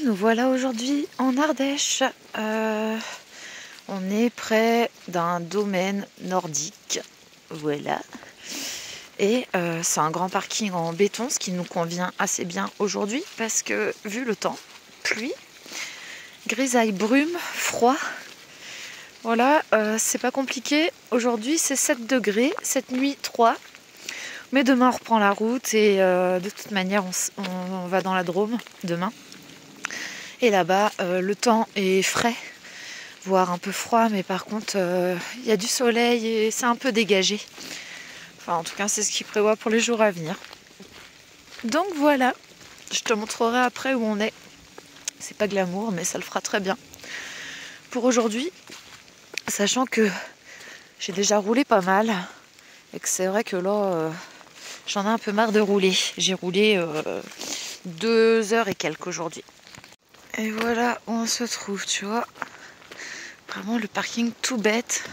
Nous voilà aujourd'hui en Ardèche. On est près d'un domaine nordique. Voilà. Et c'est un grand parking en béton, ce qui nous convient assez bien aujourd'hui parce que vu le temps, pluie, grisaille, brume, froid. Voilà, c'est pas compliqué. Aujourd'hui c'est 7 degrés, cette nuit 3. Mais demain on reprend la route et de toute manière on va dans la Drôme demain. Et là-bas le temps est frais, voire un peu froid, mais par contre il y a du soleil et c'est un peu dégagé. Enfin en tout cas c'est ce qu'il prévoit pour les jours à venir. Donc voilà, je te montrerai après où on est. C'est pas glamour mais ça le fera très bien. Pour aujourd'hui, sachant que j'ai déjà roulé pas mal et que c'est vrai que là j'en ai un peu marre de rouler. J'ai roulé 2 heures et quelques aujourd'hui. Et voilà où on se trouve, tu vois. Vraiment le parking tout bête.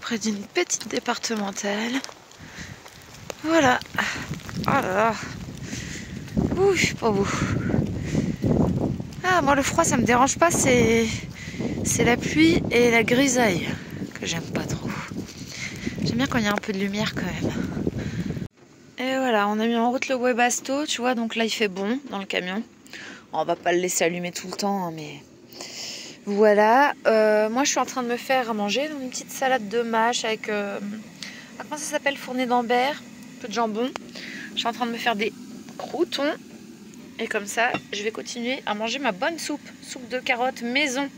Près d'une petite départementale. Voilà. Oh là là. Ouh, pas beau. Ah, moi le froid ça me dérange pas, c'est la pluie et la grisaille que j'aime pas trop. J'aime bien quand il y a un peu de lumière quand même. Et voilà, on a mis en route le Webasto, tu vois, donc là il fait bon dans le camion. On va pas le laisser allumer tout le temps, hein, mais voilà. Moi je suis en train de me faire à manger une petite salade de mâche avec comment ça s'appelle, fourné d'ambert, un peu de jambon. Je suis en train de me faire des croûtons et comme ça je vais continuer à manger ma bonne soupe de carottes maison,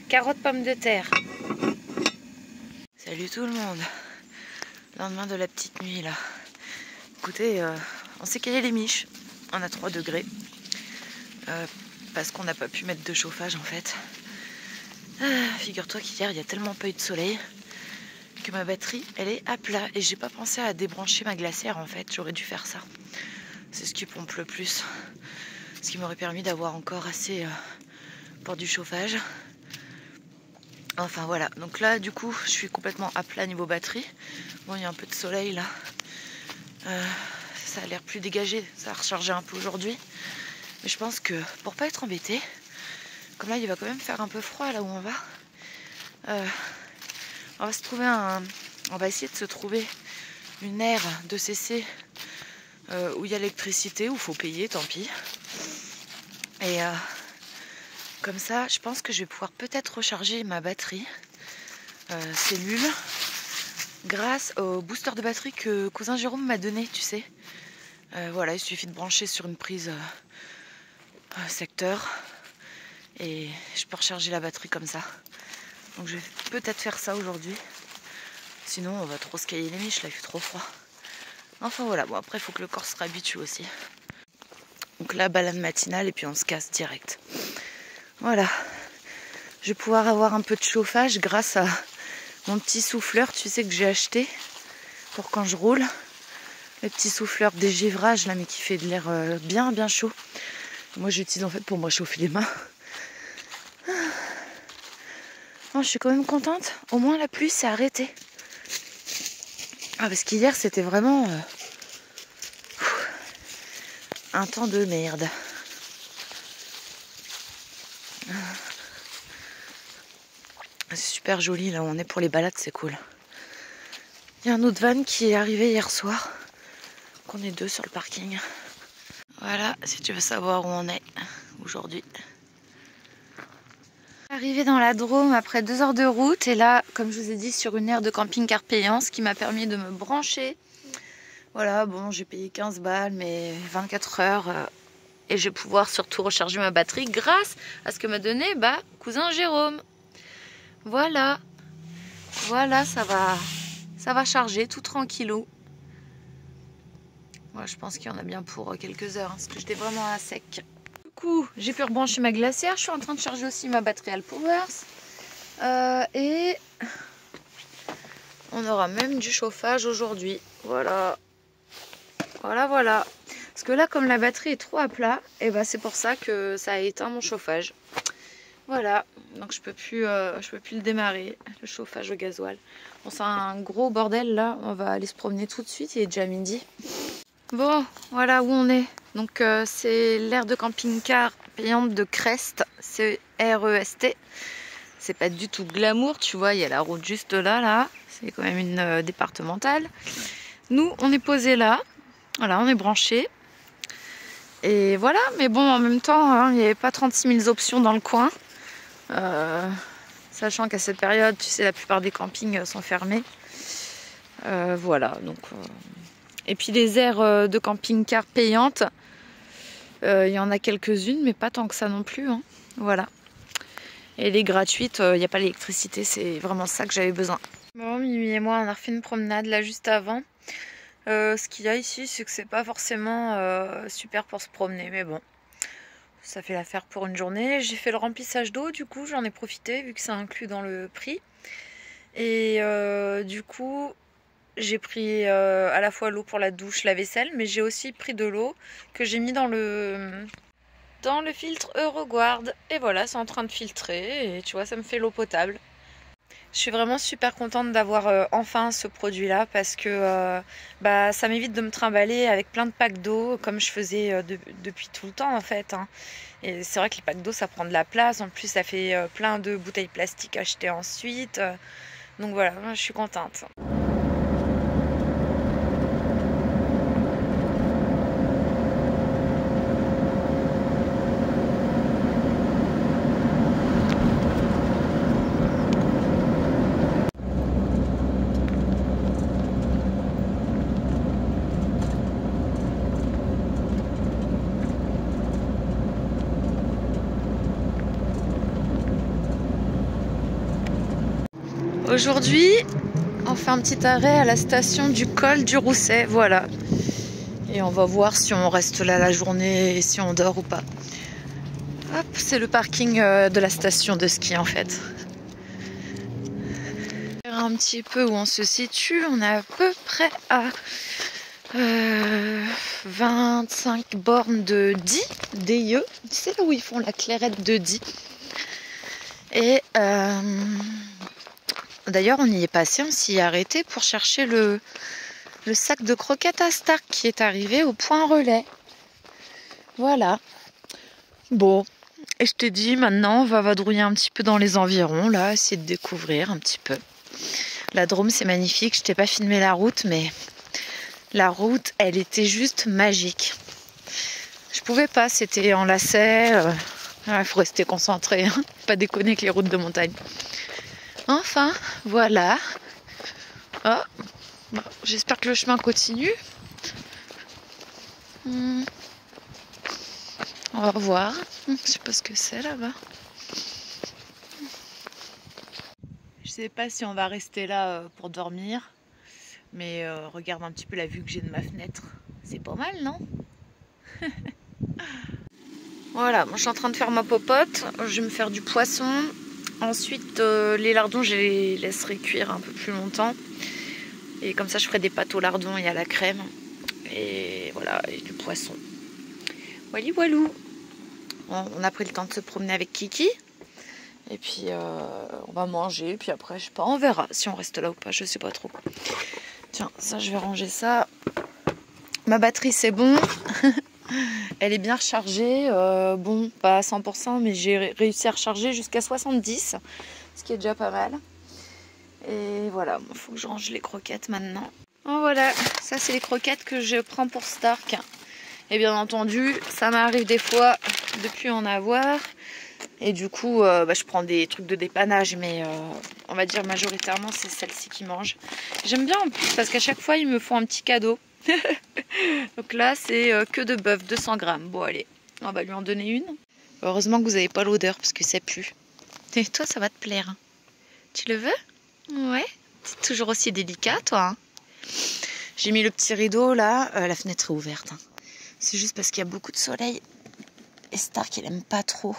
carottes pommes de terre. Salut tout le monde, lendemain de la petite nuit là. Écoutez, on s'est calé les miches, on a 3 degrés. Parce qu'on n'a pas pu mettre de chauffage en fait. Figure-toi qu'hier il y a tellement pas eu de soleil que ma batterie elle est à plat et j'ai pas pensé à débrancher ma glacière en fait. J'aurais dû faire ça. C'est ce qui pompe le plus, ce qui m'aurait permis d'avoir encore assez pour du chauffage. Enfin voilà, donc là du coup je suis complètement à plat niveau batterie. Bon, il y a un peu de soleil là, ça a l'air plus dégagé, ça a rechargé un peu aujourd'hui. Mais je pense que pour pas être embêté, comme là il va quand même faire un peu froid là où on va, on va essayer de se trouver une aire de CC où il y a l'électricité, où il faut payer, tant pis. Et comme ça, je pense que je vais pouvoir peut-être recharger ma batterie cellule grâce au booster de batterie que cousin Jérôme m'a donné, tu sais. Voilà, il suffit de brancher sur une prise secteur et je peux recharger la batterie comme ça. Donc je vais peut-être faire ça aujourd'hui. Sinon on va trop se cailler les miches, là il fait trop froid. Enfin voilà, bon après il faut que le corps se réhabitue aussi. Donc là balade matinale et puis on se casse direct. Voilà. Je vais pouvoir avoir un peu de chauffage grâce à mon petit souffleur, tu sais, que j'ai acheté pour quand je roule. Le petit souffleur dégivrage là, mais qui fait de l'air bien bien chaud. Moi j'utilise en fait pour me réchauffer les mains. Oh, je suis quand même contente, au moins la pluie s'est arrêtée. Ah, parce qu'hier c'était vraiment un temps de merde. C'est super joli là où on est pour les balades, c'est cool. Il y a un autre van qui est arrivé hier soir, qu'on est 2 sur le parking. Voilà, si tu veux savoir où on est aujourd'hui. Arrivé dans la Drôme après 2 heures de route et là, comme je vous ai dit, sur une aire de camping-car payant, ce qui m'a permis de me brancher. Voilà, bon, j'ai payé 15 balles, mais 24 heures et je vais pouvoir surtout recharger ma batterie grâce à ce que m'a donné cousin Jérôme. Voilà, voilà, ça va charger tout tranquillou. Moi, je pense qu'il y en a bien pour quelques heures, hein, parce que j'étais vraiment à sec. Du coup, j'ai pu rebrancher ma glacière. Je suis en train de charger aussi ma batterie Alpowers. Et on aura même du chauffage aujourd'hui. Voilà. Voilà, voilà. Parce que là, comme la batterie est trop à plat, et c'est pour ça que ça a éteint mon chauffage. Voilà. Donc, je peux plus le démarrer, le chauffage au gasoil. Bon, c'est un gros bordel là. On va aller se promener tout de suite. Il est déjà midi. Bon, voilà où on est. Donc c'est l'aire de camping-car payante de Crest, c'est R-E-S-T. C'est pas du tout glamour, tu vois, il y a la route juste là. C'est quand même une départementale. Nous, on est posé là. Voilà, on est branché. Et voilà, mais bon, en même temps, hein, il n'y avait pas 36 000 options dans le coin. Sachant qu'à cette période, tu sais, la plupart des campings sont fermés. Voilà, donc... Et puis les aires de camping-car payantes, il y en a quelques-unes, mais pas tant que ça non plus. Hein. Voilà. Et les gratuites, il n'y a pas l'électricité, c'est vraiment ça que j'avais besoin. Bon, Mimi et moi, on a refait une promenade là juste avant. Ce qu'il y a ici, c'est que c'est pas forcément super pour se promener, mais bon, ça fait l'affaire pour une journée. J'ai fait le remplissage d'eau, du coup, j'en ai profité vu que c'est inclus dans le prix. Et du coup, j'ai pris à la fois l'eau pour la douche, la vaisselle, mais j'ai aussi pris de l'eau que j'ai mis dans le filtre EuroGuard. Et voilà, c'est en train de filtrer et tu vois, ça me fait l'eau potable. Je suis vraiment super contente d'avoir enfin ce produit-là parce que ça m'évite de me trimballer avec plein de packs d'eau comme je faisais depuis tout le temps en fait. Hein. Et c'est vrai que les packs d'eau ça prend de la place, en plus ça fait plein de bouteilles plastiques achetées ensuite. Donc voilà, je suis contente. Aujourd'hui, on fait un petit arrêt à la station du col du Rousset, voilà. Et on va voir si on reste là la journée et si on dort ou pas. Hop, c'est le parking de la station de ski en fait. Un petit peu où on se situe, on est à peu près à 25 bornes de Die, DIE. C'est là où ils font la clairette de Die. Et d'ailleurs, on y est passé, on s'y est arrêté pour chercher le sac de croquettes à Stark qui est arrivé au point relais. Voilà. Bon, et je te dis, maintenant, on va vadrouiller un petit peu dans les environs, là, essayer de découvrir un petit peu. La Drôme, c'est magnifique. Je t'ai pas filmé la route, mais la route, elle était juste magique. Je pouvais pas, c'était en lacet. Il faut rester concentré, hein, pas déconner avec les routes de montagne. Enfin, voilà. Oh, bon, j'espère que le chemin continue. On va voir. Je sais pas ce que c'est là-bas. Je sais pas si on va rester là pour dormir. Mais regarde un petit peu la vue que j'ai de ma fenêtre. C'est pas mal, non? Voilà, moi je suis en train de faire ma popote. Je vais me faire du poisson. Ensuite, les lardons, je les laisserai cuire un peu plus longtemps. Et comme ça, je ferai des pâtes aux lardons et à la crème. Et voilà, et du poisson. Wally walou. On a pris le temps de se promener avec Kiki. Et puis, on va manger. Puis après, je sais pas, on verra si on reste là ou pas. Je sais pas trop. Tiens, ça, je vais ranger ça. Ma batterie, c'est bon. Elle est bien rechargée. Bon, pas à 100%, mais j'ai réussi à recharger jusqu'à 70. Ce qui est déjà pas mal. Et voilà, il faut que je range les croquettes maintenant. Oh, voilà, ça, c'est les croquettes que je prends pour Stark. Et bien entendu, ça m'arrive des fois de plus en avoir. Et du coup, je prends des trucs de dépannage, mais on va dire majoritairement, c'est celle-ci qui mange. J'aime bien en plus parce qu'à chaque fois, ils me font un petit cadeau. Donc là, c'est que de bœuf, 200 grammes. Bon, allez, on va lui en donner une. Heureusement que vous n'avez pas l'odeur parce que ça pue. Et toi, ça va te plaire. Hein. Tu le veux? Ouais. C'est toujours aussi délicat, toi. Hein. J'ai mis le petit rideau là. La fenêtre est ouverte. Hein. C'est juste parce qu'il y a beaucoup de soleil. Et Stark, il aime pas trop.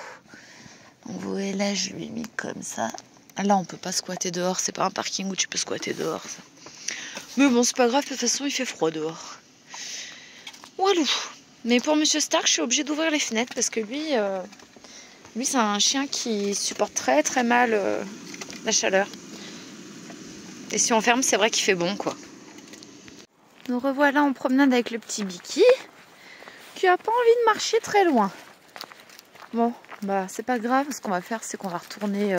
Donc vous voyez là, je lui ai mis comme ça. Là, on peut pas squatter dehors. C'est pas un parking où tu peux squatter dehors. Ça. Mais bon, c'est pas grave. De toute façon, il fait froid dehors. Walou. Mais pour Monsieur Stark, je suis obligée d'ouvrir les fenêtres parce que lui c'est un chien qui supporte très très mal la chaleur. Et si on ferme, c'est vrai qu'il fait bon, quoi. Nous revoilà en promenade avec le petit Biki qui a pas envie de marcher très loin. Bon, bah c'est pas grave. Ce qu'on va faire, c'est qu'on va retourner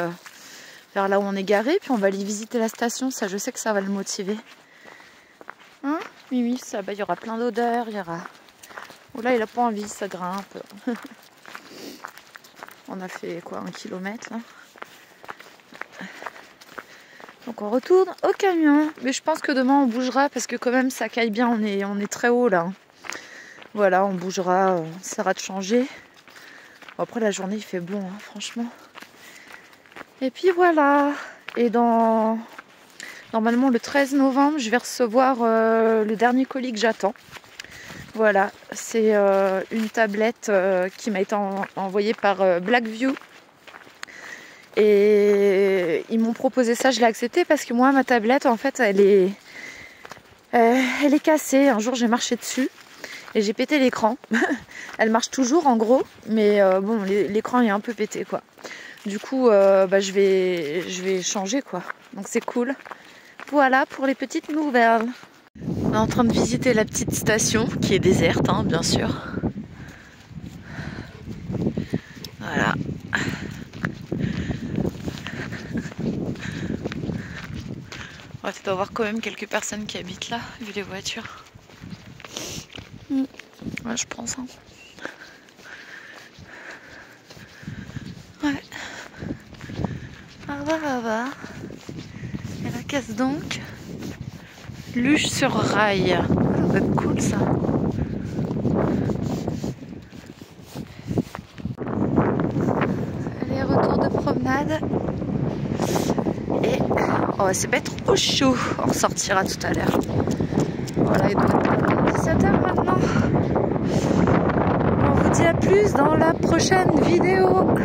vers là où on est garé, puis on va aller visiter la station. Ça, je sais que ça va le motiver. Hein? Oui, ça, bah, il y aura plein d'odeurs, il y aura... Oh là, il a pas envie, ça grimpe. On a fait quoi, 1 kilomètre là. Donc on retourne au camion. Mais je pense que demain on bougera parce que quand même ça caille bien, on est très haut là. Voilà, on bougera, on essaiera de changer. Bon, après la journée il fait bon, hein, franchement. Et puis voilà. Et normalement le 13 novembre, je vais recevoir le dernier colis que j'attends. Voilà, c'est une tablette qui m'a été envoyée par Blackview. Et ils m'ont proposé ça, je l'ai accepté parce que moi, ma tablette, en fait, elle est cassée. Un jour, j'ai marché dessus et j'ai pété l'écran. Elle marche toujours, en gros, mais bon, l'écran est un peu pété, quoi. Du coup, bah, je vais changer, quoi. Donc, c'est cool. Voilà pour les petites nouvelles. On est en train de visiter la petite station qui est déserte, hein, bien sûr. Voilà. Ouais, tu dois voir quand même quelques personnes qui habitent là, vu les voitures. Ouais, je pense. Hein. Ouais. Ah va. Et la casse donc. Luge sur rail. Ça doit être cool ça. Allez, retour de promenade. Et on va se mettre au chaud. On ressortira tout à l'heure. Voilà, il doit être 17h maintenant. On vous dit à plus dans la prochaine vidéo.